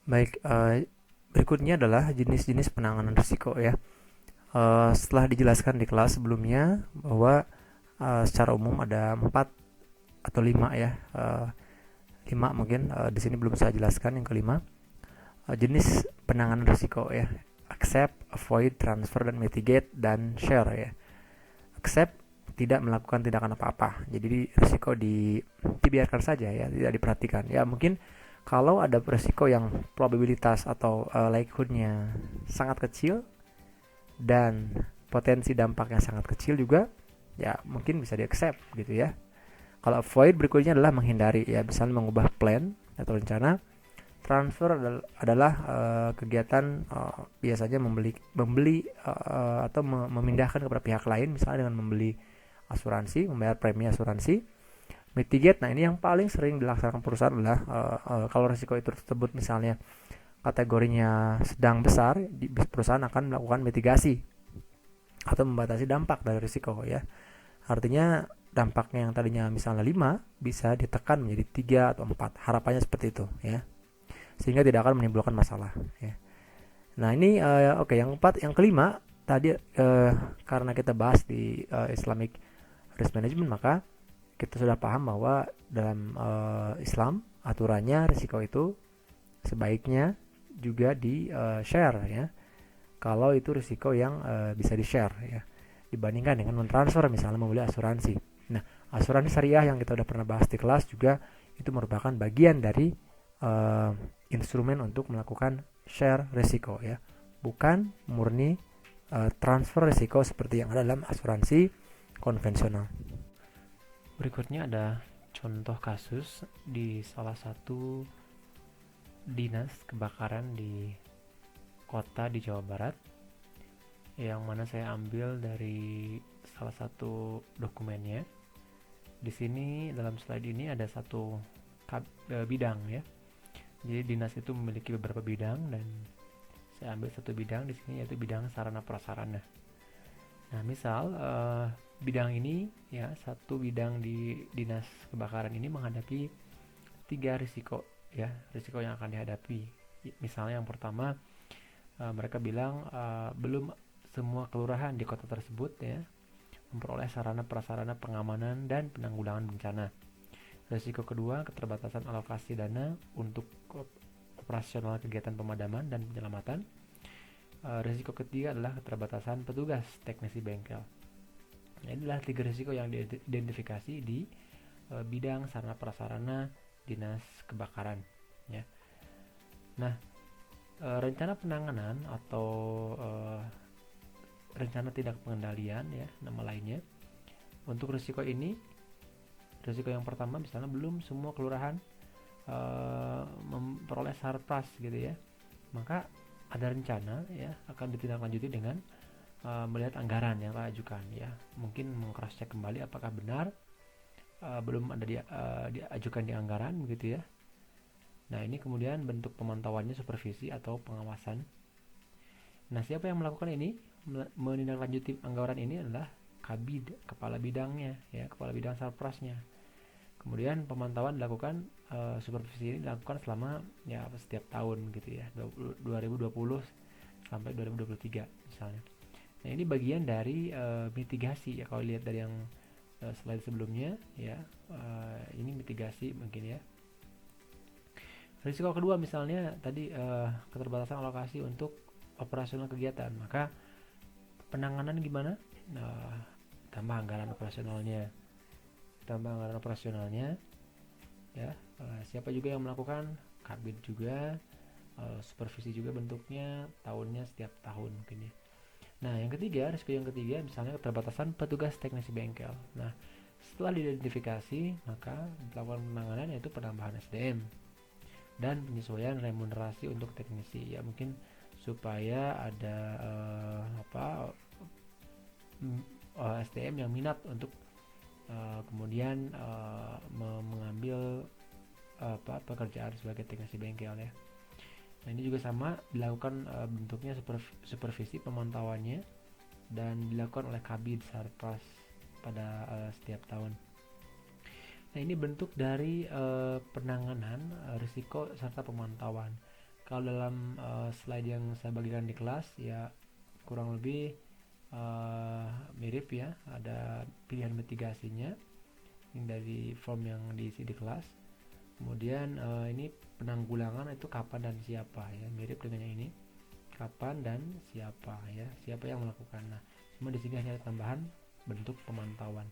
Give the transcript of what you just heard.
Baik, berikutnya adalah jenis-jenis penanganan risiko ya. Setelah dijelaskan di kelas sebelumnya bahwa secara umum ada 4 atau 5 ya. 5 mungkin di sini belum saya jelaskan yang kelima. Jenis penanganan risiko ya. Accept, avoid, transfer dan mitigate dan share ya. Accept tidak melakukan tindakan apa-apa. Jadi risiko dibiarkan saja ya, tidak diperhatikan. Ya mungkin kalau ada risiko yang probabilitas atau likelihoodnya sangat kecil dan potensi dampaknya sangat kecil juga, ya mungkin bisa di accept gitu ya. Kalau avoid berikutnya adalah menghindari ya, misalnya mengubah plan atau rencana. Transfer adalah kegiatan biasanya membeli atau memindahkan kepada pihak lain, misalnya dengan membeli asuransi, membayar premi asuransi. Mitigate, nah ini yang paling sering dilaksanakan perusahaan adalah kalau risiko itu tersebut misalnya kategorinya sedang besar, perusahaan akan melakukan mitigasi atau membatasi dampak dari risiko ya. Artinya dampaknya yang tadinya misalnya 5 bisa ditekan menjadi 3 atau 4. Harapannya seperti itu ya. Sehingga tidak akan menimbulkan masalah ya. Nah, ini oke, yang keempat, yang kelima tadi karena kita bahas di Islamic Risk Management, maka kita sudah paham bahwa dalam Islam aturannya risiko itu sebaiknya juga di share ya. Kalau itu risiko yang bisa di share ya, dibandingkan dengan mentransfer misalnya membeli asuransi. Nah, asuransi syariah yang kita udah pernah bahas di kelas juga itu merupakan bagian dari uh, instrumen untuk melakukan share risiko ya, bukan murni transfer risiko seperti yang ada dalam asuransi konvensional. Berikutnya ada contoh kasus di salah satu dinas kebakaran di kota di Jawa Barat, yang mana saya ambil dari salah satu dokumennya. Di sini dalam slide ini ada satu bidang ya. Jadi dinas itu memiliki beberapa bidang dan saya ambil satu bidang di sini, yaitu bidang sarana prasarana. Nah, misal bidang ini ya, satu bidang di dinas kebakaran ini menghadapi 3 risiko ya, risiko yang akan dihadapi. Misalnya yang pertama, mereka bilang belum semua kelurahan di kota tersebut ya memperoleh sarana prasarana pengamanan dan penanggulangan bencana. Risiko kedua, keterbatasan alokasi dana untuk operasional kegiatan pemadaman dan penyelamatan. Risiko ketiga adalah keterbatasan petugas teknisi bengkel. Nah, inilah 3 risiko yang diidentifikasi di bidang sarana prasarana dinas kebakaran ya. Nah, rencana penanganan atau rencana tindak pengendalian ya, nama lainnya untuk risiko ini. Risiko yang pertama misalnya belum semua kelurahan memperoleh sarpras gitu ya, maka ada rencana ya akan ditindaklanjuti dengan melihat anggaran yang diajukan ya, mungkin meng-cross check kembali apakah benar belum ada diajukan di anggaran begitu ya. Nah, ini kemudian bentuk pemantauannya supervisi atau pengawasan. Nah, siapa yang melakukan ini, menindaklanjuti anggaran ini adalah Kabid, kepala bidangnya ya, kepala bidang sarprasnya. Kemudian pemantauan dilakukan, supervisi ini dilakukan selama ya setiap tahun gitu ya, 2020 sampai 2023 misalnya. Nah, ini bagian dari mitigasi ya, kalau lihat dari yang slide sebelumnya ya, ini mitigasi mungkin ya. Risiko kedua misalnya tadi keterbatasan alokasi untuk operasional kegiatan, maka penanganan gimana? Nah, tambah anggaran operasionalnya, ya. Siapa juga yang melakukan? Kabid juga, supervisi juga, bentuknya tahunnya setiap tahun mungkin ya. Nah, yang ketiga, risiko yang ketiga misalnya keterbatasan petugas teknisi bengkel. Nah, setelah diidentifikasi, maka dilakukan penanganan, yaitu penambahan SDM dan penyesuaian remunerasi untuk teknisi ya, mungkin supaya ada SDM yang minat untuk kemudian mengambil pekerjaan sebagai teknisi bengkel ya. Nah, ini juga sama dilakukan bentuknya supervisi pemantauannya dan dilakukan oleh Kabid Sarpras pada setiap tahun. Nah, ini bentuk dari penanganan risiko serta pemantauan. Kalau dalam slide yang saya bagikan di kelas ya kurang lebih mirip ya, ada pilihan mitigasinya yang dari form yang diisi di kelas. Kemudian ini penanggulangan itu kapan dan siapa ya, mirip dengan yang ini, kapan dan siapa ya, siapa yang melakukan. Nah, cuma di sini hanya ada tambahan bentuk pemantauan.